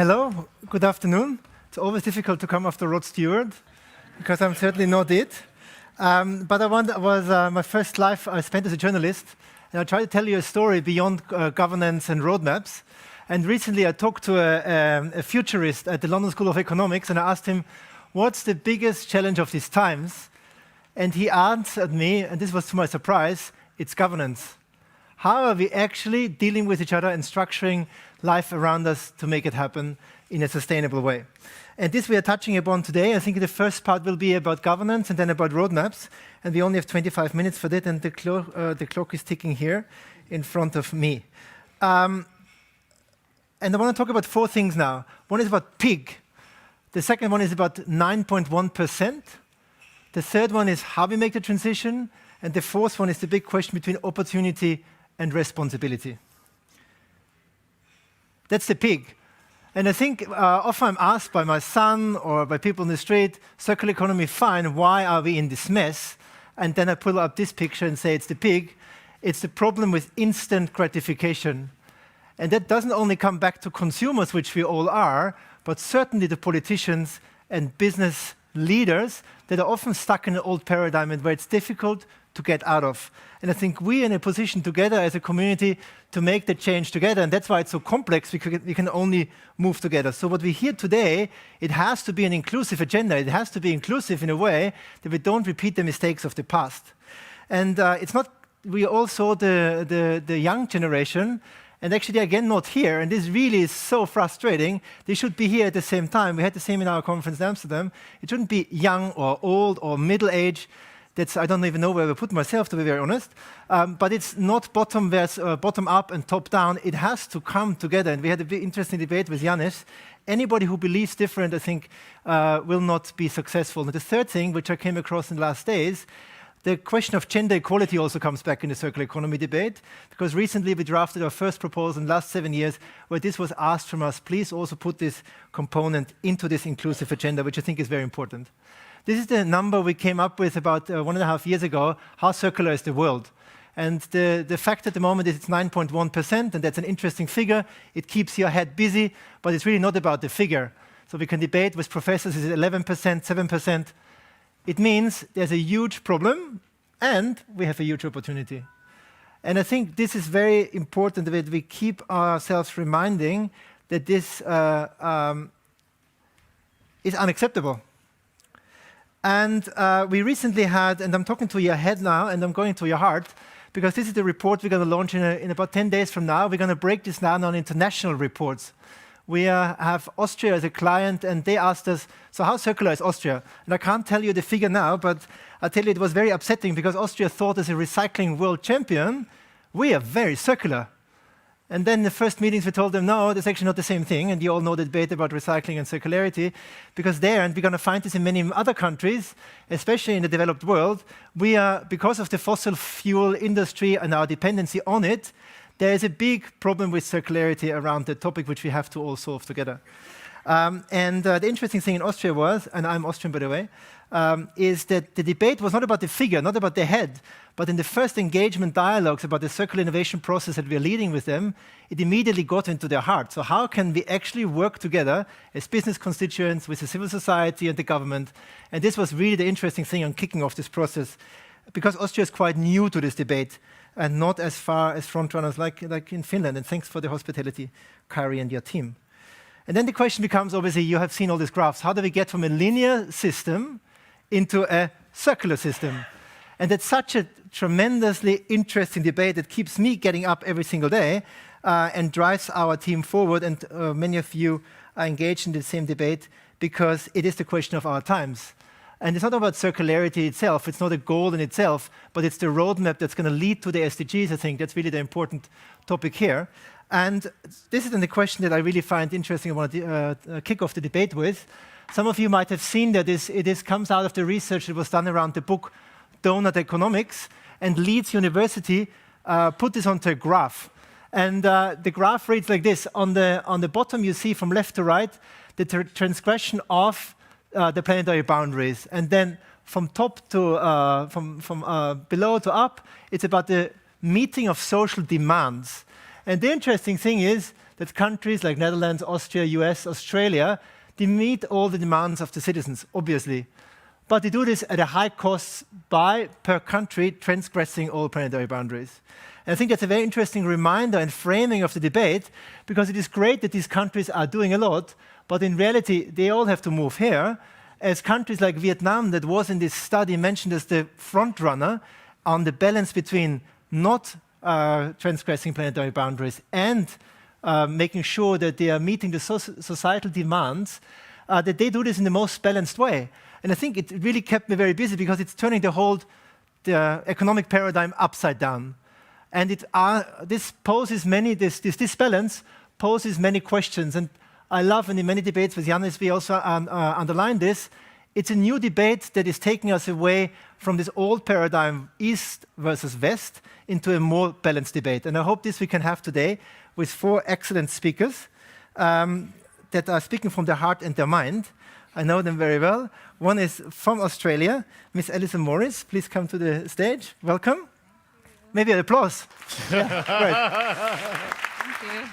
Hello, good afternoon. It's always difficult to come after Rod Stewart, because I'm certainly not it. But it was my first life I spent as a journalist, and I'll try to tell you a story beyond governance and roadmaps. And recently I talked to a futurist at the London School of Economics, and I asked him, what's the biggest challenge of these times? And he answered me, and this was to my surprise, it's governance. How are we actually dealing with each other and structuring life around us to make it happen in a sustainable way? And this we are touching upon today. I think the first part will be about governance and then about roadmaps. And we only have 25 minutes for that, and the clock is ticking here in front of me. And I want to talk about four things now. One is about pig. The second one is about 9.1%. The third one is how we make the transition. And the fourth one is the big question between opportunity and responsibility. That's the pig. And I think often I'm asked by my son or by people in the street, circular economy, fine, why are we in this mess? And then I pull up this picture and say it's the pig. It's the problem with instant gratification. And that doesn't only come back to consumers, which we all are, but certainly the politicians and business leaders that are often stuck in an old paradigm and where it's difficult to get out of. And I think we're in a position together as a community to make the change together, and that's why it's so complex, because we can only move together. So what we hear today, it has to be an inclusive agenda. It has to be inclusive in a way that we don't repeat the mistakes of the past. And it's not, we all saw the young generation, and actually again not here, and this really is so frustrating. They should be here at the same time. We had the same in our conference in Amsterdam. It shouldn't be young or old or middle age. I don't even know where I put myself, to be very honest. But it's not bottom up and top down. It has to come together. And we had a very interesting debate with Janis. Anybody who believes different, I think, will not be successful. And the third thing, which I came across in the last days, the question of gender equality also comes back in the circular economy debate, because recently we drafted our first proposal in the last 7 years where this was asked from us, please also put this component into this inclusive agenda, which I think is very important. This is the number we came up with about 1.5 years ago, how circular is the world. And the fact at the moment is it's 9.1%, and that's an interesting figure. It keeps your head busy, but it's really not about the figure. So we can debate with professors, is it 11%, 7%? It means there's a huge problem, and we have a huge opportunity. And I think this is very important that we keep ourselves reminding that this is unacceptable. And we recently had, and I'm talking to your head now, and I'm going to your heart, because this is the report we're going to launch in about 10 days from now. We're going to break this down on international reports. We have Austria as a client, and they asked us, so how circular is Austria? And I can't tell you the figure now, but I'll tell you it was very upsetting, because Austria thought as a recycling world champion, we are very circular. And then in the first meetings we told them, no, that's actually not the same thing. And you all know the debate about recycling and circularity, because there, and we're going to find this in many other countries, especially in the developed world, we are, because of the fossil fuel industry and our dependency on it, there is a big problem with circularity around the topic, which we have to all solve together. The interesting thing in Austria was, and I'm Austrian by the way, is that the debate was not about the figure, not about the head, but in the first engagement dialogues about the circular innovation process that we're leading with them, it immediately got into their heart. So how can we actually work together as business constituents with the civil society and the government? And this was really the interesting thing on kicking off this process, because Austria is quite new to this debate and not as far as frontrunners like in Finland. And thanks for the hospitality, Kari and your team. And then the question becomes, obviously, you have seen all these graphs. How do we get from a linear system into a circular system? And it's such a tremendously interesting debate that keeps me getting up every single day and drives our team forward. And many of you are engaged in the same debate because it is the question of our times. And it's not about circularity itself. It's not a goal in itself, but it's the roadmap that's going to lead to the SDGs. I think that's really the important topic here. And this is then the question that I really find interesting. I want to kick off the debate with. Some of you might have seen that it comes out of the research that was done around the book Donut Economics, and Leeds University put this onto a graph. And the graph reads like this. On the bottom, you see from left to right the transgression of the planetary boundaries. And then from top to from below to up, it's about the meeting of social demands. And the interesting thing is that countries like Netherlands, Austria, US, Australia, they meet all the demands of the citizens, obviously. But they do this at a high cost by, per country, transgressing all planetary boundaries. And I think that's a very interesting reminder and framing of the debate, because it is great that these countries are doing a lot, but in reality, they all have to move here, as countries like Vietnam, that was in this study mentioned as the front runner on the balance between not transgressing planetary boundaries and making sure that they are meeting the societal demands, that they do this in the most balanced way. And I think it really kept me very busy, because it's turning the economic paradigm upside down. And this balance poses many questions. And I love, and in many debates with Yannis, we also underline this. It's a new debate that is taking us away from this old paradigm, East versus West, into a more balanced debate. And I hope this we can have today with 4 excellent speakers that are speaking from their heart and their mind. I know them very well. One is from Australia, Miss Alison Morris. Please come to the stage. Welcome. Maybe an applause. Yeah, great. Thank you.